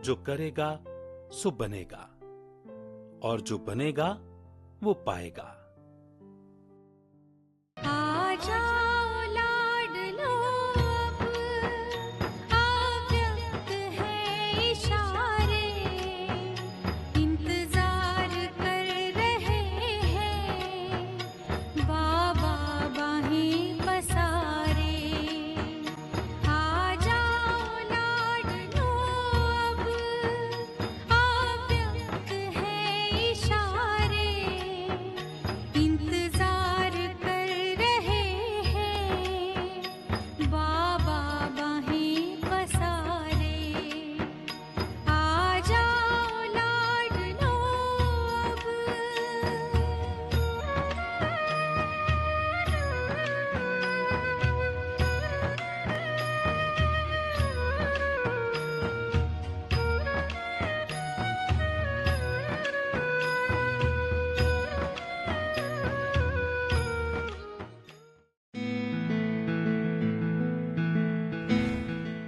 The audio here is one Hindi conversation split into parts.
जो करेगा सो बनेगा, और जो बनेगा वो पाएगा।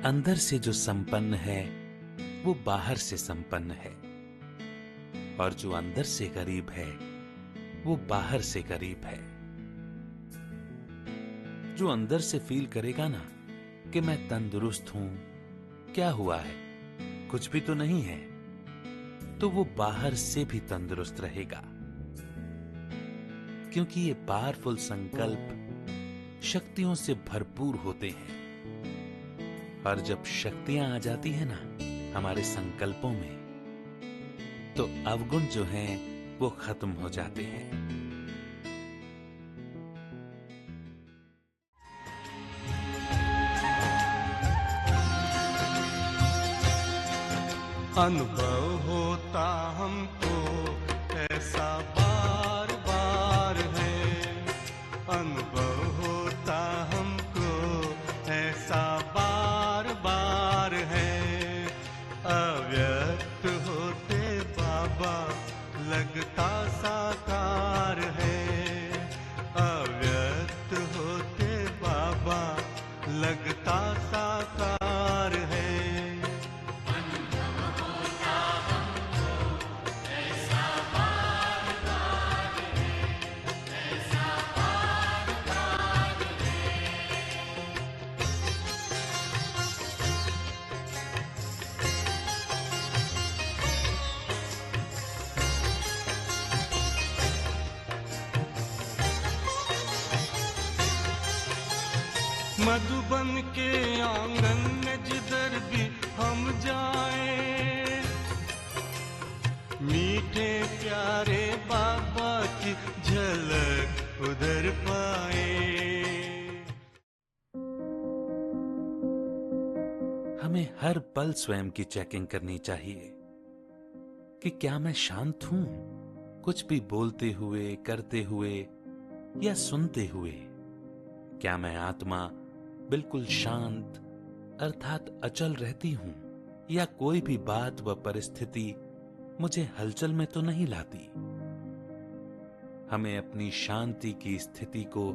अंदर से जो संपन्न है वो बाहर से संपन्न है, और जो अंदर से गरीब है वो बाहर से गरीब है। जो अंदर से फील करेगा ना कि मैं तंदुरुस्त हूं, क्या हुआ है, कुछ भी तो नहीं है, तो वो बाहर से भी तंदुरुस्त रहेगा। क्योंकि ये पावरफुल संकल्प शक्तियों से भरपूर होते हैं, और जब शक्तियां आ जाती है ना हमारे संकल्पों में, तो अवगुण जो हैं वो खत्म हो जाते हैं। अनुभव होता हमको ऐसा बार बार है, अनुभव होता हमको ऐसा बार बार है। अव्यक्त होते बाबा लगता साकार है, अव्यक्त होते बाबा लगता साकार है। मधुबन के आंगन में जिधर भी हम जाए, मीठे प्यारे बाबा की झलक उधर पाए। हमें हर पल स्वयं की चेकिंग करनी चाहिए कि क्या मैं शांत हूं, कुछ भी बोलते हुए, करते हुए या सुनते हुए। क्या मैं आत्मा बिल्कुल शांत अर्थात अचल रहती हूं, या कोई भी बात व परिस्थिति मुझे हलचल में तो नहीं लाती। हमें अपनी शांति की स्थिति को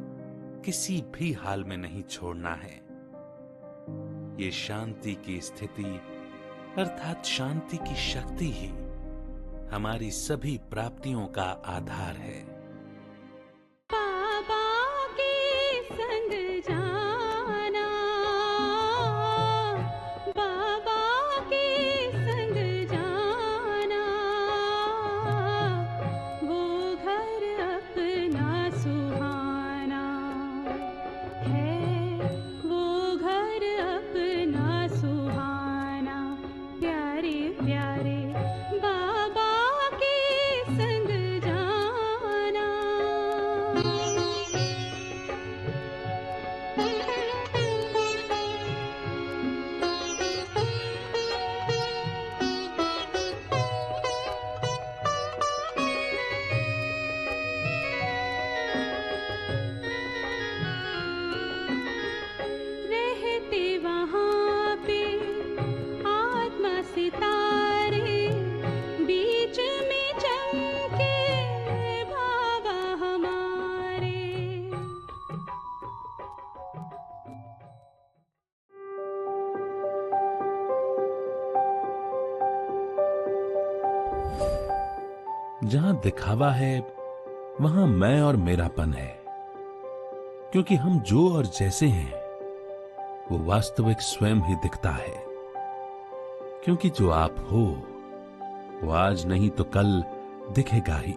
किसी भी हाल में नहीं छोड़ना है। ये शांति की स्थिति अर्थात शांति की शक्ति ही हमारी सभी प्राप्तियों का आधार है। प्यारे बाबा के संग जाना। जहां दिखावा है वहां मैं और मेरापन है, क्योंकि हम जो और जैसे हैं वो वास्तविक स्वयं ही दिखता है। क्योंकि जो आप हो वो आज नहीं तो कल दिखेगा ही।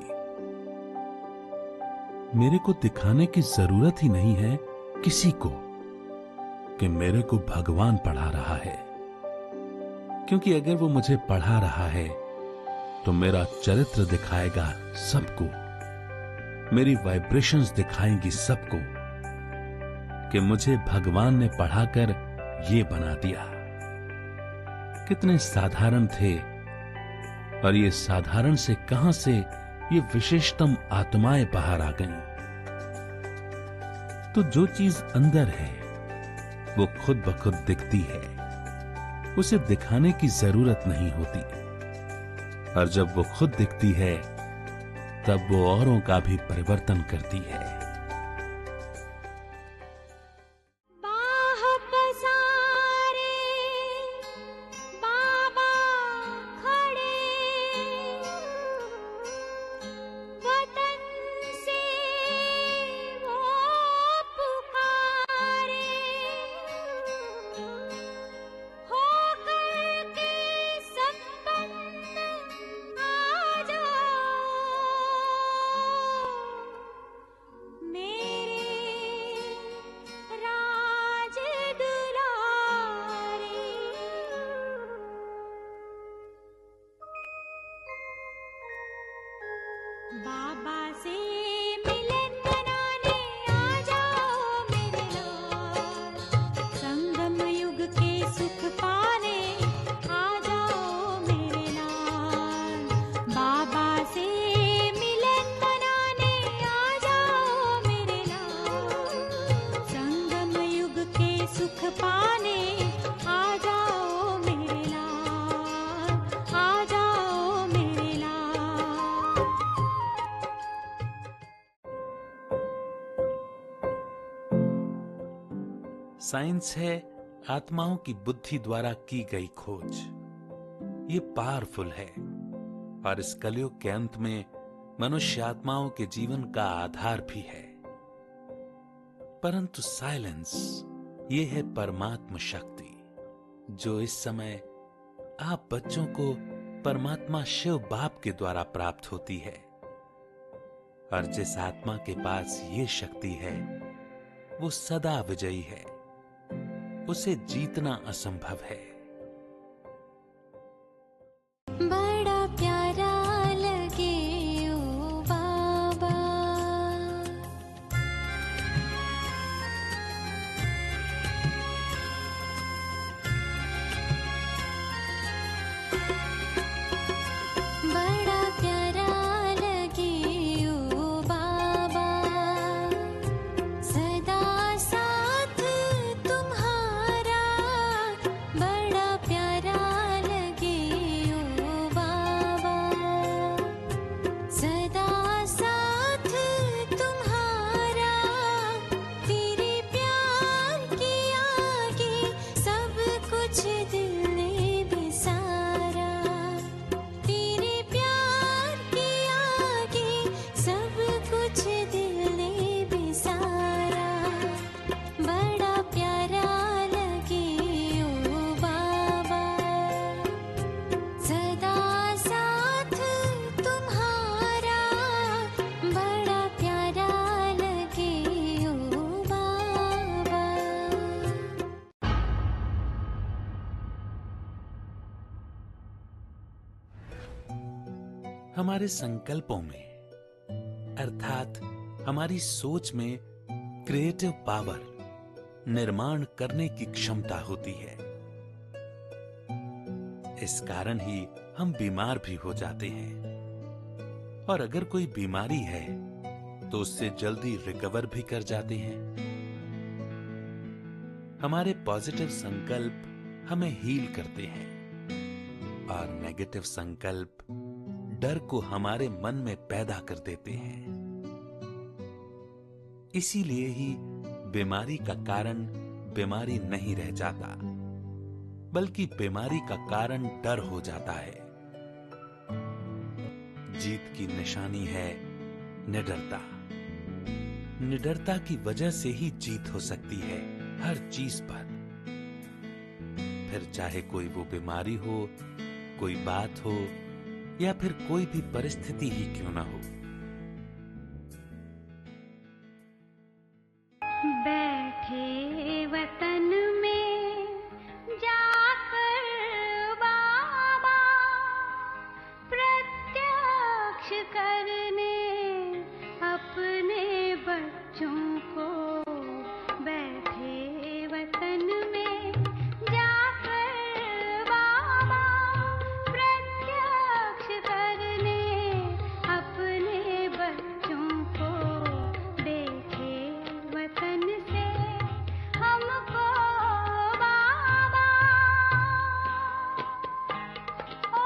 मेरे को दिखाने की जरूरत ही नहीं है किसी को कि मेरे को भगवान पढ़ा रहा है, क्योंकि अगर वो मुझे पढ़ा रहा है तो मेरा चरित्र दिखाएगा सबको, मेरी वाइब्रेशंस दिखाएंगी सबको कि मुझे भगवान ने पढ़ाकर ये बना दिया। कितने साधारण थे और ये साधारण से कहां से ये विशेषतम आत्माएं बाहर आ गईं। तो जो चीज अंदर है वो खुद ब खुद दिखती है, उसे दिखाने की जरूरत नहीं होती। और जब वो खुद दिखती है तब वो औरों का भी परिवर्तन करती है। बाबा से मिलन मनाने आ जाओ मेरे लाल, संगम युग के सुख पाने आ जाओ मेरे लाल। बाबा से मिलन मनाने आ जाओ मेरे लाल, संगम युग के सुख पाने आ जाओ मेरे लाल, आ जाओ मेरे लाल। साइंस है आत्माओं की बुद्धि द्वारा की गई खोज। ये पावरफुल है और इस कलयुग के अंत में मनुष्य आत्माओं के जीवन का आधार भी है। परंतु साइलेंस ये है परमात्मा शक्ति जो इस समय आप बच्चों को परमात्मा शिव बाप के द्वारा प्राप्त होती है। और जिस आत्मा के पास ये शक्ति है वो सदा विजयी है, उसे जीतना असंभव है। बड़ा प्यारा लगे ओ बाबा, बड़ा प्यारा लगे ओ बाबा, सदा साथ तुम्हारा। बड़ा प्यारा लगे ओ बाबा, सदा साथ तुम्हारा। तेरे प्यार के आगे सब कुछ दिल ने बिसारा, तेरे प्यार के आगे सब कुछ दिल ने बिसारा। बड़ा प्यारा लगे ओ बाबा, सदा साथ तुम्हारा। बड़ा प्यारा लगे ओ बाबा। हमारे संकल्पों में अर्थात हमारी सोच में क्रिएटिव पावर, निर्माण करने की क्षमता होती है। इस कारण ही हम बीमार भी हो जाते हैं और अगर कोई बीमारी है तो उससे जल्दी रिकवर भी कर जाते हैं। हमारे पॉजिटिव संकल्प हमें हील करते हैं और नेगेटिव संकल्प डर को हमारे मन में पैदा कर देते हैं। इसीलिए ही बीमारी का कारण बीमारी नहीं रह जाता, बल्कि बीमारी का कारण डर हो जाता है। जीत की निशानी है निडरता। निडरता की वजह से ही जीत हो सकती है हर चीज पर, फिर चाहे कोई वो बीमारी हो, कोई बात हो, या फिर कोई भी परिस्थिति ही क्यों ना हो। बैठे वतन में जाकर बाबा प्रत्यक्ष करने अपने बच्चों को, बैठे वतन में जाकर बाबा प्रत्यक्ष करने अपने बच्चों को, देखे वतन से हमको बाबा, ओ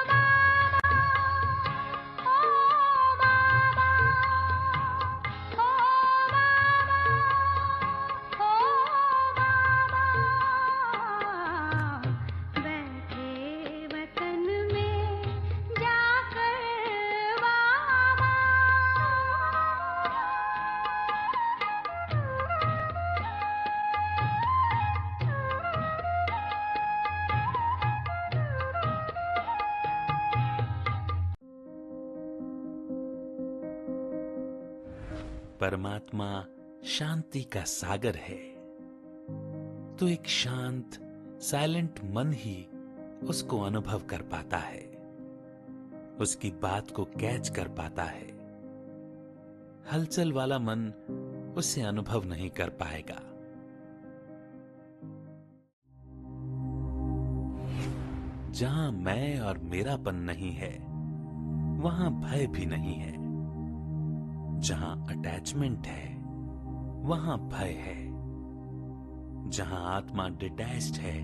बाबा, ओ बाबा, ओ बाबा, ओ बाबा, बैठे वतन में जाकर बाबा। परमात्मा शांति का सागर है, तो एक शांत साइलेंट मन ही उसको अनुभव कर पाता है, उसकी बात को कैच कर पाता है। हलचल वाला मन उसे अनुभव नहीं कर पाएगा। जहां मैं और मेरापन नहीं है, वहां भय भी नहीं है। जहां अटैचमेंट है, वहां भय है। जहां आत्मा डिटैच्ड है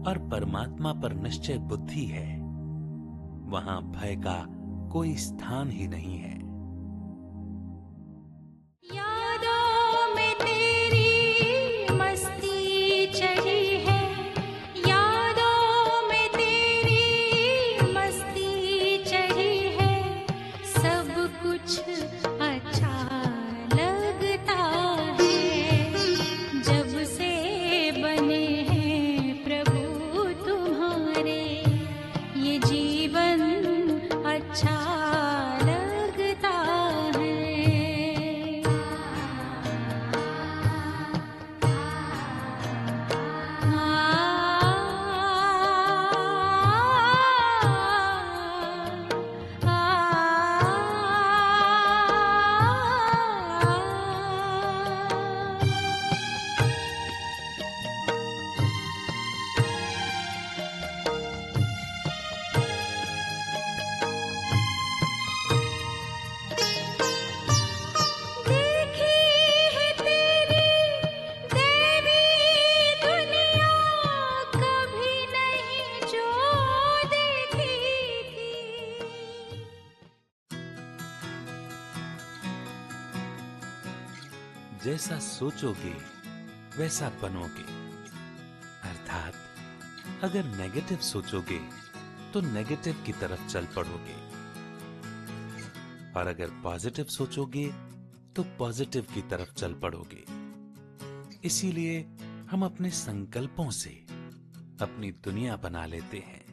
और परमात्मा पर निश्चय बुद्धि है, वहां भय का कोई स्थान ही नहीं है। यादों में तेरी मस्ती चढ़ी है, यादों में तेरी मस्ती चढ़ी है, सब कुछ अच्छा लगता है, जब से बने हैं प्रभु तुम्हारे, ये जीवन अच्छा लगता है। देखी है तेरी देवी दुनिया, कभी नहीं जो देखी थी। जैसा सोचोगे वैसा बनोगे। अर्थात अगर नेगेटिव सोचोगे तो नेगेटिव की तरफ चल पड़ोगे, और अगर पॉजिटिव सोचोगे तो पॉजिटिव की तरफ चल पड़ोगे। इसीलिए हम अपने संकल्पों से अपनी दुनिया बना लेते हैं।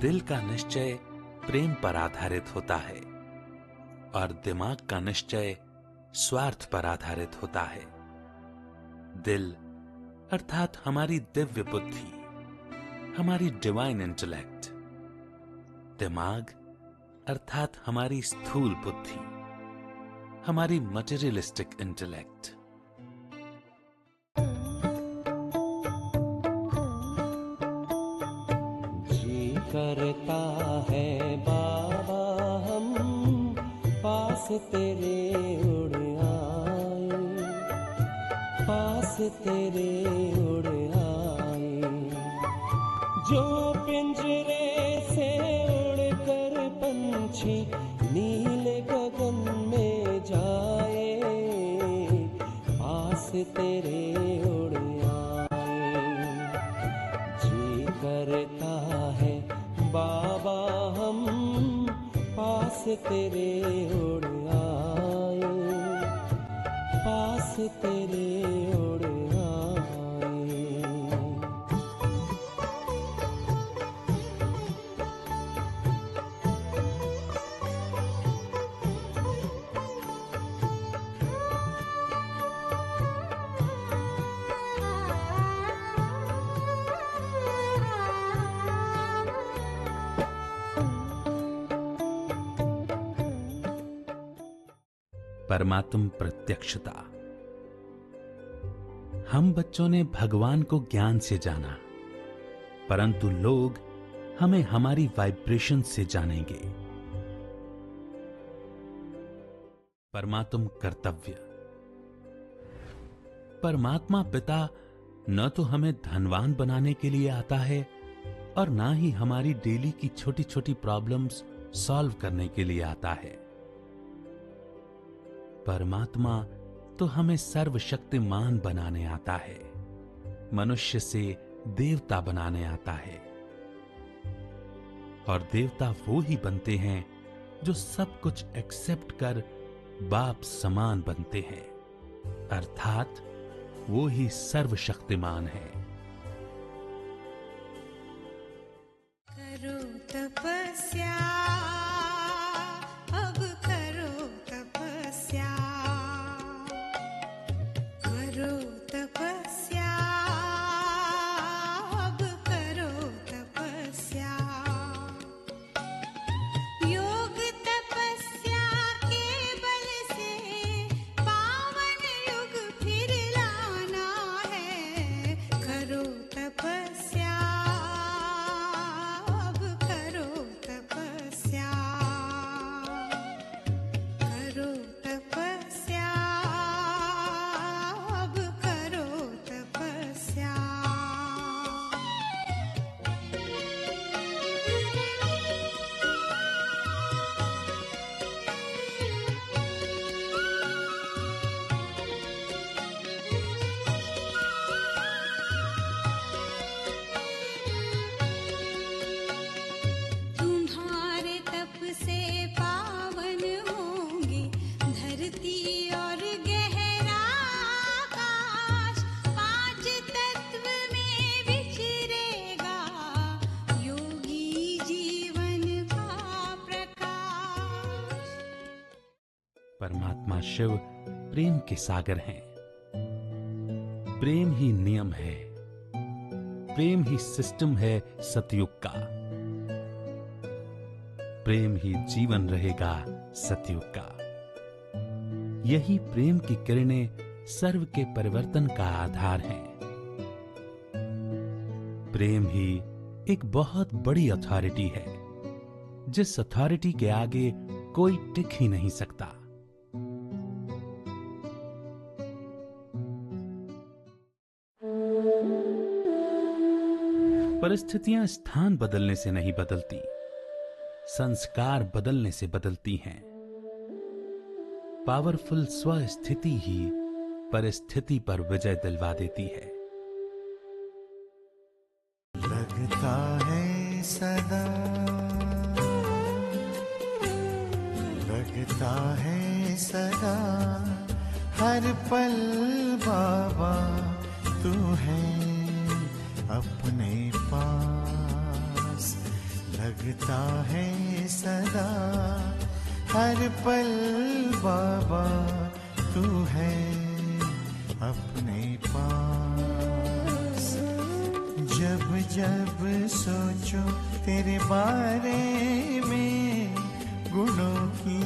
दिल का निश्चय प्रेम पर आधारित होता है और दिमाग का निश्चय स्वार्थ पर आधारित होता है। दिल अर्थात हमारी दिव्य बुद्धि, हमारी डिवाइन इंटेलेक्ट। दिमाग अर्थात हमारी स्थूल बुद्धि, हमारी मटेरियलिस्टिक इंटेलेक्ट। जी करता है बाबा हम पास तेरे उड़ आए, पास तेरे उड़ आए। जो पिंजरे से उड़कर पंछी नीले गगन में जाए, पास तेरे उड़ आए। करता है बाबा हम पास तेरे उड़ आए, पास तेरे उड़ आए। परमात्म प्रत्यक्षता। हम बच्चों ने भगवान को ज्ञान से जाना, परंतु लोग हमें हमारी वाइब्रेशन से जानेंगे। परमात्म कर्तव्य। परमात्मा पिता न तो हमें धनवान बनाने के लिए आता है और ना ही हमारी डेली की छोटी छोटी प्रॉब्लम्स सॉल्व करने के लिए आता है। परमात्मा तो हमें सर्वशक्तिमान बनाने आता है, मनुष्य से देवता बनाने आता है। और देवता वो ही बनते हैं जो सब कुछ एक्सेप्ट कर बाप समान बनते हैं, अर्थात वो ही सर्वशक्तिमान है। करो तपस्या, अब करो तपस्या, करो तपस्या, अब करो तपस्या। योग तपस्या के बल से पावन युग फिर लाना है। करो तपस्या, अब करो तपस्या, करो तपस्या, अब करो तपस्या। तुम्हारे तप से पावन होंगे धरती और गहरा आकाश। पांच तत्व में विचरेगा योगी जीवन का प्रकाश। परमात्मा शिव प्रेम के सागर हैं। प्रेम ही नियम है, प्रेम ही सिस्टम है सतयुग का, प्रेम ही जीवन रहेगा सतयुग का। यही प्रेम की किरणें सर्व के परिवर्तन का आधार हैं। प्रेम ही एक बहुत बड़ी अथॉरिटी है, जिस अथॉरिटी के आगे कोई टिक ही नहीं सकता। परिस्थितियां स्थान बदलने से नहीं बदलती, संस्कार बदलने से बदलती हैं। पावरफुल स्वस्थिति ही परिस्थिति पर विजय दिलवा देती है। लगता है सदा, लगता है सदा, हर पल बाबा तू है अपने पास। लगता है सदा, हर पल बाबा तू है अपने पास। जब जब सोचो तेरे बारे में, गुणों की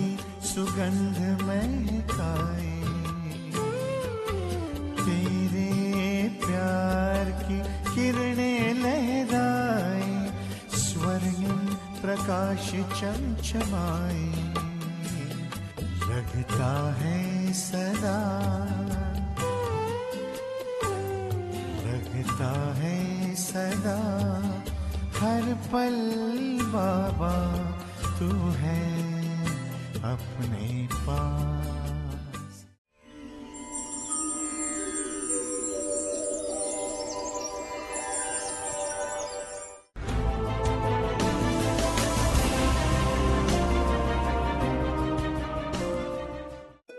सुगंध महकाए, तेरे प्यार की किरणें लहराए, स्वर्णिम प्रकाश चमचमाए। लगता है सदा, लगता है सदा, हर पल बाबा तू है अपने पास।